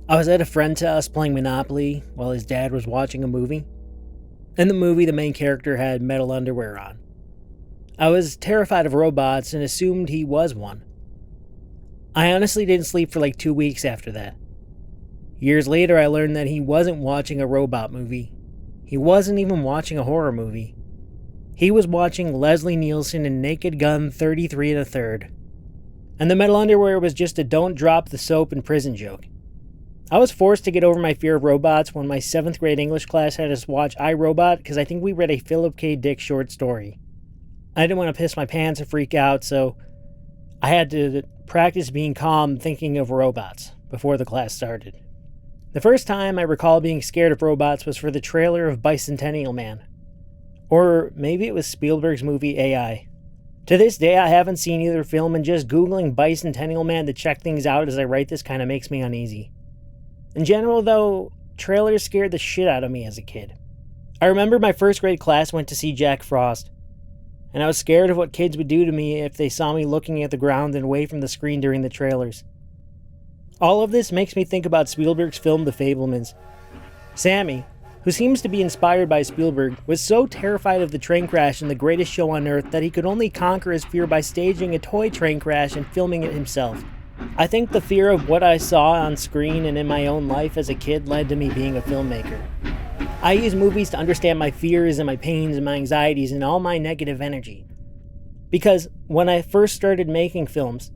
I was at a friend's house playing Monopoly while his dad was watching a movie. In the movie, the main character had metal underwear on. I was terrified of robots and assumed he was one. I honestly didn't sleep for like 2 weeks after that. Years later, I learned that he wasn't watching a robot movie. He wasn't even watching a horror movie. He was watching Leslie Nielsen in Naked Gun 33 1/3. And the metal underwear was just a don't drop the soap in prison joke. I was forced to get over my fear of robots when my 7th grade English class had us watch I, Robot because I think we read a Philip K. Dick short story. I didn't want to piss my pants or freak out, so I had to practice being calm thinking of robots before the class started. The first time I recall being scared of robots was for the trailer of Bicentennial Man. Or maybe it was Spielberg's movie AI. To this day, I haven't seen either film, and just Googling Bicentennial Man to check things out as I write this kind of makes me uneasy. In general, though, trailers scared the shit out of me as a kid. I remember my 1st grade class went to see Jack Frost, and I was scared of what kids would do to me if they saw me looking at the ground and away from the screen during the trailers. All of this makes me think about Spielberg's film The Fabelmans. Sammy, who seems to be inspired by Spielberg, was so terrified of the train crash in The Greatest Show on Earth that he could only conquer his fear by staging a toy train crash and filming it himself. I think the fear of what I saw on screen and in my own life as a kid led to me being a filmmaker. I use movies to understand my fears and my pains and my anxieties and all my negative energy. Because when I first started making films,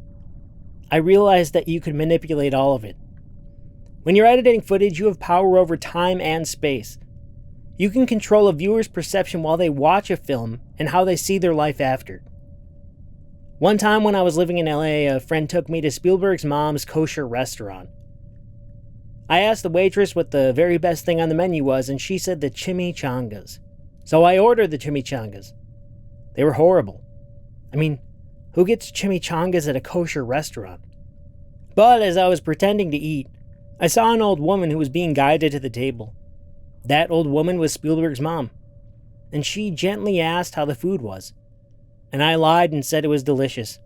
I realized that you could manipulate all of it. When you're editing footage, you have power over time and space. You can control a viewer's perception while they watch a film and how they see their life after. One time when I was living in LA, a friend took me to Spielberg's mom's kosher restaurant. I asked the waitress what the very best thing on the menu was, and she said the chimichangas. So I ordered the chimichangas. They were horrible. I mean, who gets chimichangas at a kosher restaurant? But as I was pretending to eat, I saw an old woman who was being guided to the table. That old woman was Spielberg's mom, and she gently asked how the food was. And I lied and said it was delicious.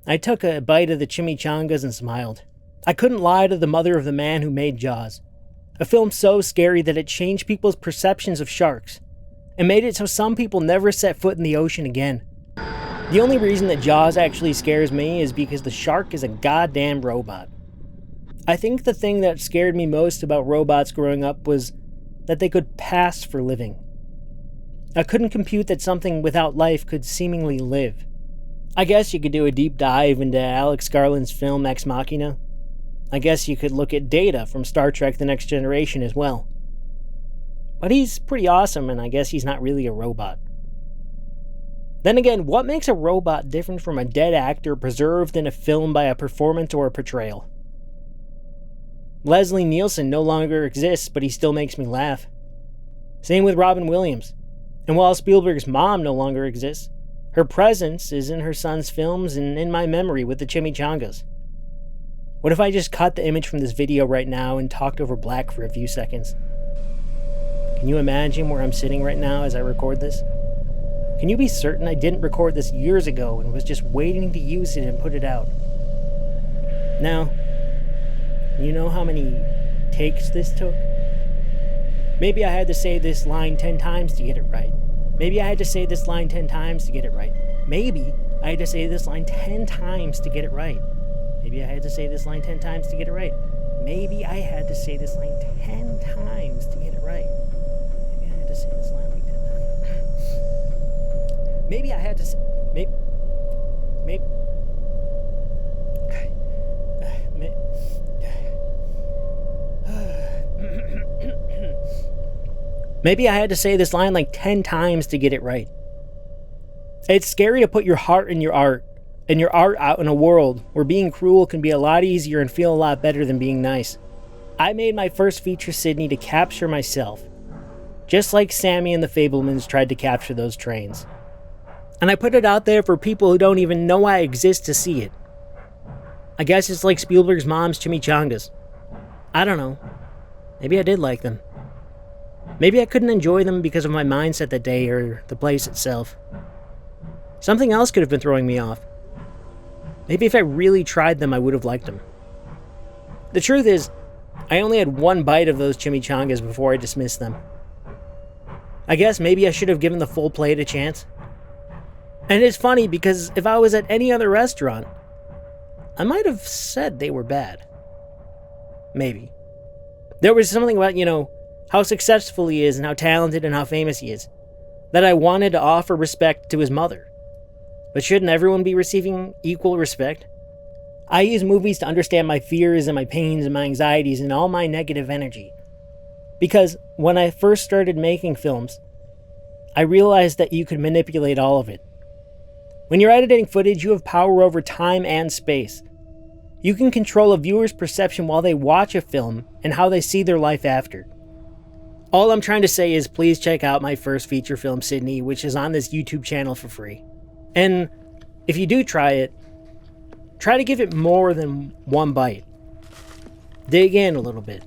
I took a bite of the chimichangas and smiled. I couldn't lie to the mother of the man who made Jaws, a film so scary that it changed people's perceptions of sharks, and made it so some people never set foot in the ocean again. The only reason that Jaws actually scares me is because the shark is a goddamn robot. I think the thing that scared me most about robots growing up was that they could pass for living. I couldn't compute that something without life could seemingly live. I guess you could do a deep dive into Alex Garland's film Ex Machina. I guess you could look at Data from Star Trek The Next Generation as well. But he's pretty awesome, and I guess he's not really a robot. Then again, what makes a robot different from a dead actor preserved in a film by a performance or a portrayal? Leslie Nielsen no longer exists, but he still makes me laugh. Same with Robin Williams. And while Spielberg's mom no longer exists, her presence is in her son's films and in my memory with the chimichangas. What if I just cut the image from this video right now and talked over black for a few seconds? Can you imagine where I'm sitting right now as I record this? Can you be certain I didn't record this years ago and was just waiting to use it and put it out? Now, you know how many takes this took? Maybe I had to say this line 10 times to get it right. Maybe I had to say this line 10 times to get it right. Maybe I had to say this line 10 times to get it right. Maybe I had to say this line 10 times to get it right. Maybe I had to say this line 10 times to get it right. Maybe I had to say this line like 10 times. Maybe I had to say... Maybe... Maybe I had to say this line like 10 times to get it right. It's scary to put your heart in your art, and your art out in a world where being cruel can be a lot easier and feel a lot better than being nice. I made my first feature Sydney to capture myself, just like Sammy and the Fabelmans tried to capture those trains. And I put it out there for people who don't even know I exist to see it. I guess it's like Spielberg's mom's chimichangas. I don't know. Maybe I did like them. Maybe I couldn't enjoy them because of my mindset that day or the place itself. Something else could have been throwing me off. Maybe if I really tried them, I would have liked them. The truth is, I only had one bite of those chimichangas before I dismissed them. I guess maybe I should have given the full plate a chance. And it's funny because if I was at any other restaurant, I might have said they were bad. Maybe. There was something about, how successful he is and how talented and how famous he is, that I wanted to offer respect to his mother. But shouldn't everyone be receiving equal respect? I use movies to understand my fears and my pains and my anxieties and all my negative energy. Because when I first started making films, I realized that you could manipulate all of it. When you're editing footage, you have power over time and space. You can control a viewer's perception while they watch a film and how they see their life after. All I'm trying to say is please check out my first feature film, Sydney, which is on this YouTube channel for free. And if you do try it, try to give it more than one bite. Dig in a little bit.